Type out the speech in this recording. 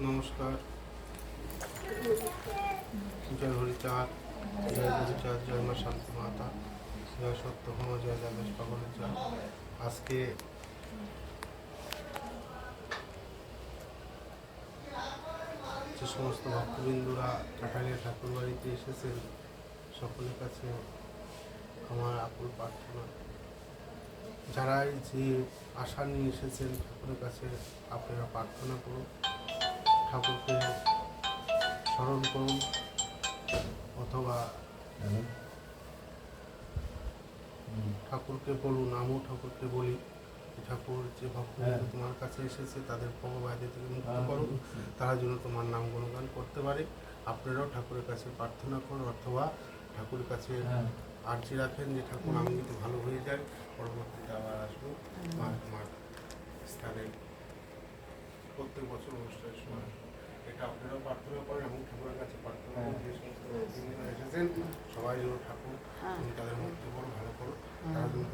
নমস্কার। জয় হরিচাঁদ, জয় গুরুচাঁদ, জয় মা শান্তি মাতা, জয় সত্যভাম, জয় দেবেশ পাগলের জয়। আজকে যে সমস্ত ভক্তবিন্দুরা কাটালিয়া ঠাকুর বাড়িতে এসেছেন, সকলের কাছে আমার আকুল প্রার্থনা, যারা যে আশা নিয়ে এসেছেন ঠাকুরের কাছে, আপনারা প্রার্থনা করুন, ঠাকুরকে স্মরণ করুন, অথবা ঠাকুরকে বলুন, আমিও ঠাকুরকে বলি, ঠাকুর যে ভক্তবৃন্দ তোমার কাছে এসেছে তাদের ভববাদী থেকে মুক্ত করো, তারা যেন তোমার নাম গুণগান করতে পারে। আপনারাও ঠাকুরের কাছে প্রার্থনা করুন, অথবা ঠাকুরের কাছে আর্জি রাখেন যে ঠাকুর আমি যদি ভালো হয়ে যায় পরবর্তীতে আবার আসবো আমার স্থানে, প্রত্যেক বছর অনুষ্ঠানের সময়। এটা আপনারাও প্রার্থনা করেন এবং ঠাকুরের কাছে প্রার্থনা করেন যে সমস্ত ভক্তবৃন্দরা এসেছেন সবাই যেন ঠাকুর তুমি তাদের মধ্যে বড় ভালো করো, তারা যেন